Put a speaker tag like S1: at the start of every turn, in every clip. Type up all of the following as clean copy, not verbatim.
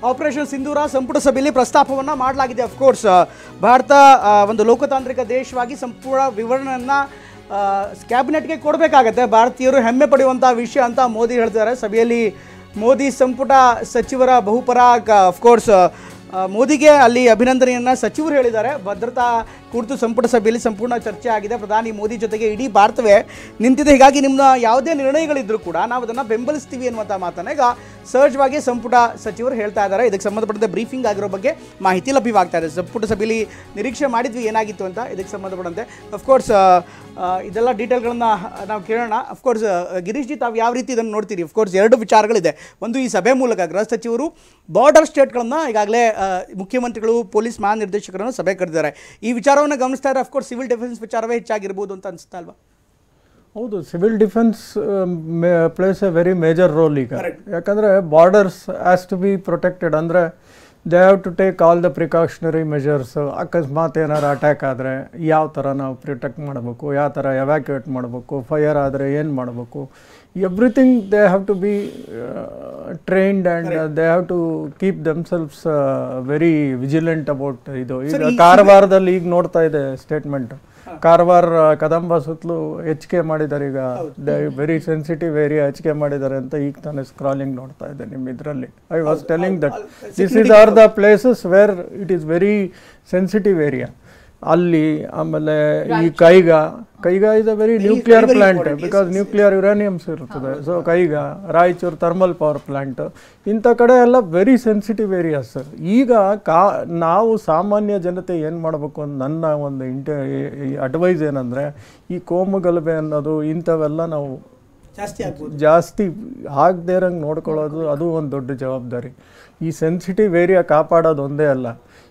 S1: Operation ಸಿಂಧೂರ ಸಂಪುಟ ಸಭೆಯಲ್ಲಿ ಪ್ರಸ್ತಾಪವನ್ನು ಮಾಡಲಾಗಿದೆ. ಅಫ್ಕೋರ್ಸ್ ಭಾರತ ಒಂದು ಲೋಕತಾಂತ್ರಿಕ ದೇಶವಾಗಿ ಸಂಪೂರ್ಣ ವಿವರಣೆಯನ್ನು ಕ್ಯಾಬಿನೆಟ್ಗೆ ಕೊಡಬೇಕಾಗತ್ತೆ. ಭಾರತೀಯರು ಹೆಮ್ಮೆ ಪಡೆಯುವಂಥ ವಿಷಯ ಅಂತ ಮೋದಿ ಹೇಳ್ತಿದ್ದಾರೆ. ಸಭೆಯಲ್ಲಿ ಮೋದಿ ಸಂಪುಟ ಸಚಿವರ ಬಹುಪರ ಅಫ್ಕೋರ್ಸ್ ಮೋದಿಗೆ ಅಲ್ಲಿ ಅಭಿನಂದನೆಯನ್ನು ಸಚಿವರು ಹೇಳಿದ್ದಾರೆ. ಭದ್ರತಾ ಕುರಿತು ಸಂಪುಟ ಸಭೆಯಲ್ಲಿ ಸಂಪೂರ್ಣ ಚರ್ಚೆ ಆಗಿದೆ. ಪ್ರಧಾನಿ ಮೋದಿ ಜೊತೆಗೆ ಇಡೀ ಭಾರತವೇ ನಿಂತಿದೆ. ಹೀಗಾಗಿ ನಿಮ್ಮ ಯಾವುದೇ ನಿರ್ಣಯಗಳಿದ್ರೂ ಕೂಡ ನಾವು ಅದನ್ನು ಬೆಂಬಲಿಸ್ತೀವಿ ಅನ್ನುವಂಥ ಮಾತನ್ನು ಈಗ ಸಹಜವಾಗಿ ಸಂಪುಟ ಸಚಿವರು ಹೇಳ್ತಾ ಇದ್ದಾರೆ. ಇದಕ್ಕೆ ಸಂಬಂಧಪಟ್ಟಂತೆ ಬ್ರೀಫಿಂಗ್ ಆಗಿರೋ ಬಗ್ಗೆ ಮಾಹಿತಿ ಲಭ್ಯವಾಗ್ತಾ ಇದೆ. ಸಂಪುಟ ಸಭೆಯಲ್ಲಿ ನಿರೀಕ್ಷೆ ಮಾಡಿದ್ವಿ ಏನಾಗಿತ್ತು ಅಂತ. ಇದಕ್ಕೆ ಸಂಬಂಧಪಟ್ಟಂತೆ ಅಫ್ಕೋರ್ಸ್ ಇದೆಲ್ಲ ಡೀಟೇಲ್ಗಳನ್ನು ನಾವು ಕೇಳೋಣ. ಅಫ್ಕೋರ್ಸ್ ಗಿರೀಶ್ ಜಿ, ತಾವು ಯಾವ ರೀತಿ ಇದನ್ನು ನೋಡ್ತೀರಿ? ಅಫ್ಕೋರ್ಸ್ ಎರಡು ವಿಚಾರಗಳಿದೆ. ಒಂದು, ಈ ಸಭೆ ಮೂಲಕ ಗೃಹ ಸಚಿವರು ಬಾರ್ಡರ್ ಸ್ಟೇಟ್ಗಳನ್ನು ಈಗಾಗಲೇ ಮುಖ್ಯಮಂತ್ರಿಗಳು ಪೊಲೀಸ್ ಮಹಾನಿರ್ದೇಶಕರನ್ನು ಸಭೆ ಕರೆದಿದ್ದಾರೆ. ಈ ವಿಚಾರವನ್ನು ಗಮನಿಸ್ತಾ ಇದ್ದಾರೆ. ಅಫ್ಕೋರ್ಸ್ ಸಿವಿಲ್ ಡಿಫೆನ್ಸ್ ವಿಚಾರವೇ ಹೆಚ್ಚಾಗಿರ್ಬೋದು ಅಂತ ಅನಿಸ್ತಾ ಅಲ್ವಾ?
S2: ಹೌದು, civil defence plays a very major role ಈಗ. ಯಾಕಂದರೆ borders has to be protected. ಅಂದರೆ they have to take all the precautionary measures. ಅಕಸ್ಮಾತ್ ಏನಾರು ಅಟ್ಯಾಕ್ ಆದರೆ ಯಾವ ಥರ ನಾವು ಪ್ರೊಟೆಕ್ಟ್ ಮಾಡಬೇಕು, ಯಾವ ಥರ ಎವ್ಯಾಕ್ಯುಯೇಟ್ ಮಾಡಬೇಕು, ಫೈರ್ ಆದರೆ ಏನು ಮಾಡಬೇಕು, everything they have to be trained and they have to keep themselves very vigilant about ಇದು. ಈಗ ಕಾರವಾರದಲ್ಲಿ ಈಗ ನೋಡ್ತಾ ಇದೆ ಸ್ಟೇಟ್ಮೆಂಟ್. ಕಾರವಾರ ಕದಂಬ ಸುತ್ತಲೂ ಹೆಚ್ಚಿಗೆ ಮಾಡಿದ್ದಾರೆ. ಈಗ ವೆರಿ ಸೆನ್ಸಿಟಿವ್ ಏರಿಯಾ ಹೆಚ್ಚಿಗೆ ಮಾಡಿದ್ದಾರೆ ಅಂತ ಈಗ ತಾನೇ ಸ್ಕ್ರಾಲಿಂಗ್ ನೋಡ್ತಾ ಇದ್ದೆ ನಿಮ್ಮ ಇದರಲ್ಲಿ. I was telling that this is are the places where it is very sensitive area. ಅಲ್ಲಿ ಆಮೇಲೆ ಈ Kaiga is a very nuclear plant because nuclear uraniums ಇರ್ತದೆ. So Kaiga, Raichur thermal power plant, ಇಂಥ ಕಡೆ ಎಲ್ಲ ವೆರಿ ಸೆನ್ಸಿಟಿವ್ ಏರಿಯಾಸ್. ಈಗ ನಾವು ಸಾಮಾನ್ಯ ಜನತೆ ಏನು ಮಾಡಬೇಕು ಅಂತ ನನ್ನ ಒಂದು ಅಡ್ವೈಸ್ ಏನಂದರೆ, ಈ ಕೋಮುಗಲಭೆ ಅನ್ನೋದು ಇಂಥವೆಲ್ಲ ನಾವು ಜಾಸ್ತಿ ಆಗದೇ ಇರಂಗೆ ನೋಡ್ಕೊಳ್ಳೋದು ಅದು ಒಂದು ದೊಡ್ಡ ಜವಾಬ್ದಾರಿ. ಈ ಸೆನ್ಸಿಟಿವ್ ಏರಿಯಾ ಕಾಪಾಡೋದು ಒಂದೇ ಅಲ್ಲ,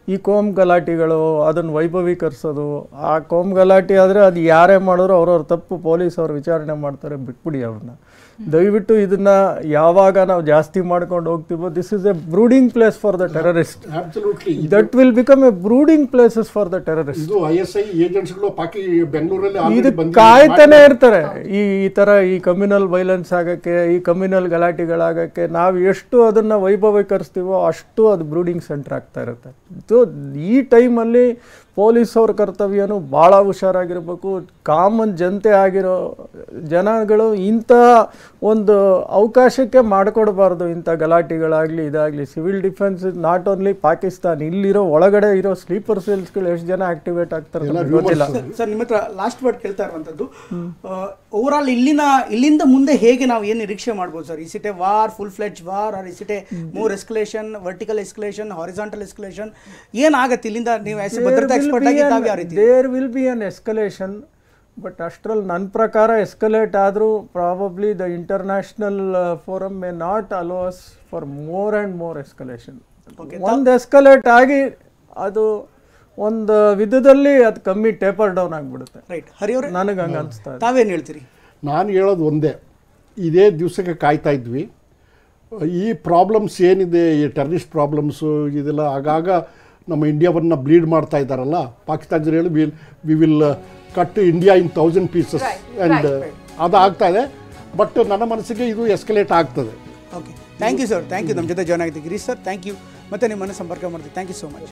S2: ಈ ಕೋಮ್ ಗಲಾಟೆಗಳು ಅದನ್ನು ವೈಭವೀಕರಿಸೋದು. ಆ ಕೋಮ್ ಗಲಾಟೆ ಆದರೆ ಅದು ಯಾರೇ ಮಾಡಿದ್ರು ಅವ್ರವ್ರ ತಪ್ಪು ಪೊಲೀಸ್ ಅವ್ರು ವಿಚಾರಣೆ ಮಾಡ್ತಾರೆ, ಬಿಟ್ಬಿಡಿ ಅವ್ರನ್ನ. ದಯವಿಟ್ಟು ಇದನ್ನು ಯಾವಾಗ ನಾವು ಜಾಸ್ತಿ ಮಾಡ್ಕೊಂಡು ಹೋಗ್ತೀವೋ, this is a brooding place for the terrorist. That will become a brooding places for the terrorist. ಇದು ಕಾಯ್ತಾನೆ ಇರ್ತಾರೆ ಈ ಥರ ಈ ಕಮ್ಯುನಲ್ ವೈಲೆನ್ಸ್ ಆಗೋಕ್ಕೆ, ಈ ಕಮ್ಯುನಲ್ ಗಲಾಟೆಗಳಾಗೋಕ್ಕೆ. ನಾವು ಎಷ್ಟು ಅದನ್ನು ವೈಭವೀಕರಿಸ್ತೀವೋ ಅಷ್ಟು ಅದು ಬ್ರೂಡಿಂಗ್ ಸೆಂಟರ್ ಆಗ್ತಾ ಇರುತ್ತೆ. ಈ ಟೈಮಲ್ಲಿ ಪೊಲೀಸ್ ಅವ್ರ ಕರ್ತವ್ಯನೂ ಭಾಳ ಹುಷಾರಾಗಿರ್ಬೇಕು. ಕಾಮನ್ ಜನತೆ ಆಗಿರೋ ಜನಗಳು ಇಂಥ ಒಂದು ಅವಕಾಶಕ್ಕೆ ಮಾಡಿಕೊಡ್ಬಾರ್ದು. ಇಂಥ ಗಲಾಟೆಗಳಾಗಲಿ ಇದಾಗಲಿ. Civil defence not only Pakistan, ಇಲ್ಲಿರೋ ಒಳಗಡೆ ಇರೋ ಸ್ಲೀಪರ್ ಸೆಲ್ಸ್ಗಳು ಎಷ್ಟು ಜನ ಆಕ್ಟಿವೇಟ್ ಆಗ್ತಾರೆ ಗೊತ್ತಿಲ್ಲ.
S1: ಸರ್, ನಿಮ್ಮ ಹತ್ರ ಲಾಸ್ಟ್ ವರ್ಡ್ ಕೇಳ್ತಾ ಇರುವಂಥದ್ದು, ಓವರ್ ಆಲ್ ಇಲ್ಲಿಂದ ಮುಂದೆ ಹೇಗೆ ನಾವು ಏನು ನಿರೀಕ್ಷೆ ಮಾಡ್ಬೋದು sir? Is it a war, full fledged war, or is it a more escalation, vertical escalation, horizontal escalation? ಏನಾಗತ್ತೆ ಇಲ್ಲಿಂದ? ನೀವು ಭದ್ರತಾ ಎಕ್ಸ್ಪರ್ಟ್ ಆಗಿ ತಾವು ಯಾವ ರೀತಿ?
S2: There will be an escalation, but ಅಷ್ಟರಲ್ಲಿ ನನ್ನ ಪ್ರಕಾರ ಎಸ್ಕಲೇಟ್ ಆದರೂ probably the international forum may not allow us for more and more escalation. ಒಂದು ಎಸ್ಕಲೇಟ್ ಆಗಿ ಅದು ಒಂದು ವಿಧದಲ್ಲಿ ಅದು ಕಮ್ಮಿ ಟೇಪರ್ ಡೌನ್ ಆಗಿಬಿಡುತ್ತೆ.
S1: ರೈಟ್, ಹರಿಯವ್ರೆ,
S2: ನನಗೆ ಹಂಗೆ ಅನಿಸ್ತಾ ಇದೆ.
S1: ತಾವೇನು ಹೇಳ್ತೀರಿ?
S3: ನಾನು ಹೇಳೋದು ಒಂದೇ, ಇದೇ ದಿವಸಕ್ಕೆ ಕಾಯ್ತಾ ಇದ್ವಿ. ಈ ಪ್ರಾಬ್ಲಮ್ಸ್ ಏನಿದೆ, ಈ ಟೆರರಿಸ್ಟ್ ಪ್ರಾಬ್ಲಮ್ಸು ಇದೆಲ್ಲ ಆಗಾಗ ನಮ್ಮ ಇಂಡಿಯಾವನ್ನು ಬ್ಲೀಡ್ ಮಾಡ್ತಾ ಇದ್ದಾರಲ್ಲ ಪಾಕಿಸ್ತಾನ ಜನ ಹೇಳಿ we will cut India in 1000 pieces and ಅದು ಆಗ್ತಾ ಇದೆ. ಬಟ್ ನನ್ನ ಮನಸ್ಸಿಗೆ ಇದು ಎಸ್ಕಲೇಟ್ ಆಗ್ತದೆ.
S1: Okay, thank you sir, thank you. ನಮ್ಮ ಜೊತೆ ಜಾಯ್ನ್ ಆಗಿದ್ದು ಗಿರೀಶ್ ಸರ್, ಥ್ಯಾಂಕ್ ಯು. ಮತ್ತೆ ನಿಮ್ಮನ್ನು ಸಂಪರ್ಕ ಮಾಡ್ತೀವಿ. Thank you so much.